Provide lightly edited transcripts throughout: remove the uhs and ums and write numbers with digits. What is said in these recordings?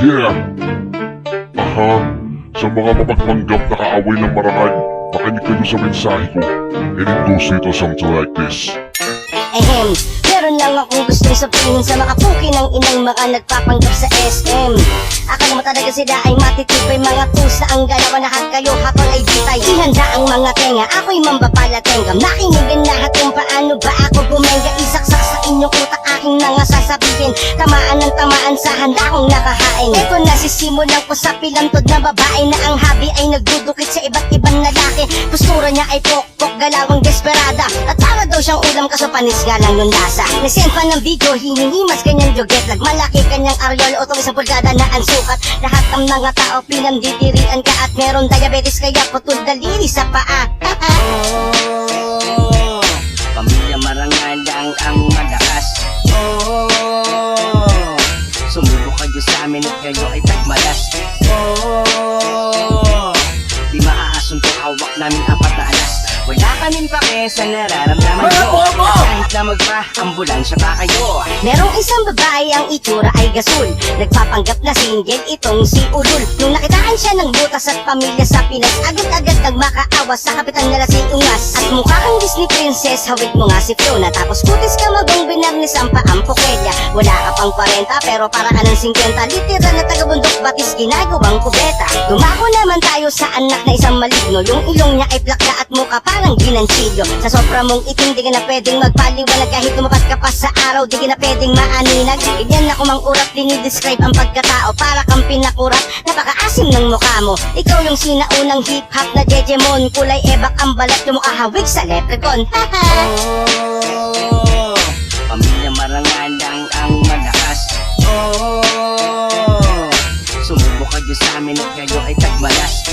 Yeah! Aha, sa mga mapagpanggap na kaaway ng Marangay, makinig kayo sa mensahe ko. And it goes little something like this. Meron lang akong gustong sabihin sa mga puki ng inang mga nagpapanggap sa SM. Akala mo talaga sila ay matitipay, mga tusa ang galaw, lahat kayo habang ay bitay. Ihanda ang mga tenga, ako'y mambapalatenggam. Nakinigan lahat kung paano ba ako bumenga. Isaksak sa inyong utak aking mga sasabihin. Tamaan ng tamaan sa handa kong nakahain. Ito nasisimulan ko sa pilantod na babae na ang habi ay nagdudukit sa iba't ibang lalaki. Postura niya ay pokpok, galawang desperada, at para daw siyang ulam kaso panis nga lang yung lasa. Nasend pa ng video, hinihimas kanyang joget lag. Malaki kanyang areol, otong isang pulgada na ang sukat. Lahat ng mga tao pinandidirian ka at meron diabetes kaya putol daliri sa paa. Pamilya Marangay lang ang malakas. Sumubok kayo sa amin at kayo ay tagmalas. Di maaasunto hawak namin apat na alas. Wala kaming pake sa nararamdaman nyo. Kahit na magpa-ambulansya pa kayo. Merong isang babae ang itsura ay gasol, nagpapanggap na single itong si Ulul. Nung nakitaan siya ng butas at pamilya sa Pinas, agad-agad nagmakaawa sa kapitan nila si Ungas. At mukha kang Disney princess, hawig mo nga si Fiona, tapos kutis ka magong binarnis ang paang Pokelya. Wala ka pang 40 pero para ka ng 50, literal na taga-bundok batis ginagawang kubeta. Dumako naman tayo sa anak na isang maligno, yung ilong niya ay plakla at mukha parang ginansilyo. Sa sobra mong itim, di ka na pwedeng magpaliwanag. Kahit tumapat ka pa sa araw, di ka na pwedeng maaninag. Ganyan ako mang urat, dinidescribe ang pagkatao, para kang pinakurat, napakaasim ng mukha mo. Ikaw yung sinaunang hip-hop na Jejemon, kulay ebak ang balat, yung mukha hawig sa leprechaun. Pamilya Marangay lang ang malakas. Sumubok kayo sa amin at kayo ay tagmalas.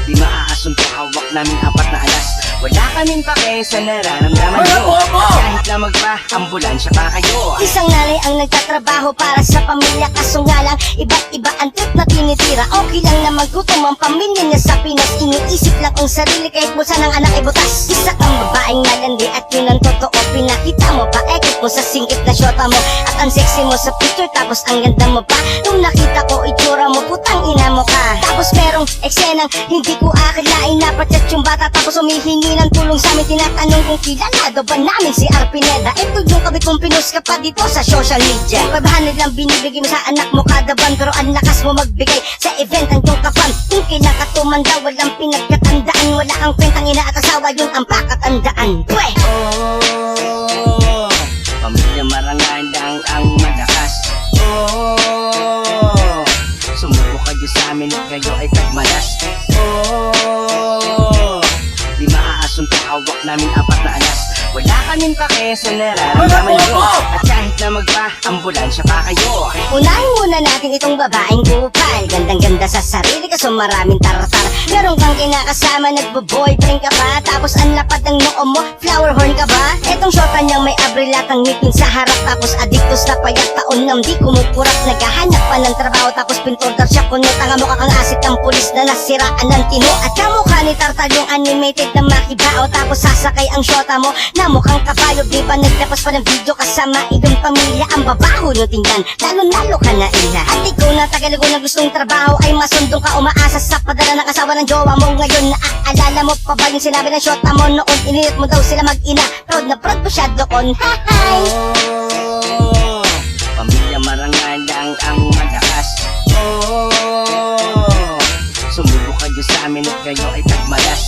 Di maaasunto hawak namin apat na alas. Wala kaming pake sa nararamdaman nyo. Kahit na magpa-ambulansya pa kayo. Isang nanay ang nagtatrabaho para sa pamilya, kaso nga lang iba't iba ang trip na tinitira. Okay lang na magutom ang pamilya niya sa Pinas, iniisip lang ang sarili kahit bulsa ng anak ay butas. Isa kang babaeng nalandi at yun ang totoo, pinakita mo pa ekip mo sa singkit na syota mo. At ang sexy mo sa picture, tapos ang ganda mo pa. Nung nakita ko itsura mo, putang ina mo ka. Tapos merong eksenang hindi ko akalain, napachat yung bata tapos humihingi ng tulong sa amin. Tinatanong kung kilala daw ba namin si Arpineda. Ito yung kabit kong pinost ka pa dito sa social media. 500 lang binibigay mo sa anak mo kada buwan, pero ang lakas mo magbigay sa event ang iyong kapan. Kung kailan ka tumanda, walang pinagkatandaan, wala kang kwentang ina at asawa, yun ang pakatandaan. Pwe! Pamilya Marangay lang ang malakas. Sumubok kayo sa amin at kayo ay tagmalas. Di maaasunto hawak namin apat na alas. Wala kaming pake sa nararamdaman nyo. At kahit na magpa-ambulansya pa kayo. Unahin muna natin itong babaeng kupal, gandang-ganda sa sarili kaso maraming tartar. Meron kang kinakasama, nagbo-boyfriend ka ba? Tapos ang lapad ng noo mo, flower horn ka ba? Etong shota niyang may abrilatang ngipin sa harap, tapos adiktos na payat taon nang di kumukurap. Naghahanap pa ng trabaho tapos pintor siya kuno. Tanga mo kakang asit ng pulis na nasiraan ng tino. At kamukha ni Tartar yung animated na makibao, tapos sasakay ang shota mo na mukhang kabayo. Di ba nagtapas pa ng video kasama iyong pamilya? Ang babaho nyo tingnan, lalo-lalo ka na ina. At ikaw na tagalago na gustong trabaho ay masundong ka, umaasa sa padala ng asawa ng jowa mo. Ngayon naaalala mo pa ba yung sinabi ng shota mo noon? Inilit mo daw sila mag-ina, proud na proud pa siya doon. Hi! Pamilya Marangay lang ang malakas. Sumubok kayo sa amin at kayo ay tagmalas.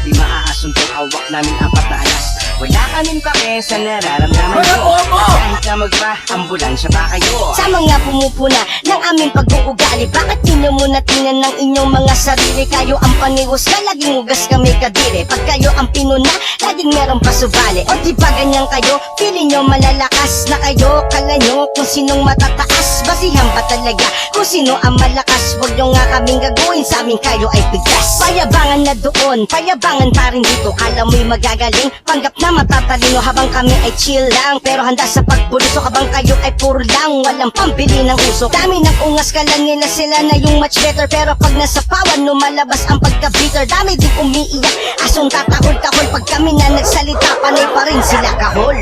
Di maaasunto hawak namin apat na alas. Wala kaming pake sa nararamdaman nyo. Kahit na magpa-ambulansya pa kayo. Sa mga pumupuna ng aming pag-uugali, bakit tinyo muna tingnan ng inyong mga sarili? Kayo ang paniwas ka, laging ugas kami kadiri. Pag kayo ang pinuna, laging meron pasubali. O di ba ganyan kayo? Feeling nyo malalakas na kayo? Kala nyo kung sinong matataas? Basihan pa talaga kung sino ang malakas. Huwag nyo nga kaming gagawin, sa amin kayo ay bigas. Payabangan na doon, payabangan pa rin dito. Kala mo'y magagaling, panggap na matatalino habang kami ay chill lang. Pero handa sa pagbuliso habang kayo ay puro lang, walang pambili ng usok. Dami ng ungas, kala nila sila na yung much better, pero pag nasa pawan lumalabas ang pagka-bitter. Dami din umiiyak, asong tatakol-takol. Pag kami na nagsalita, panay pa rin sila kahol.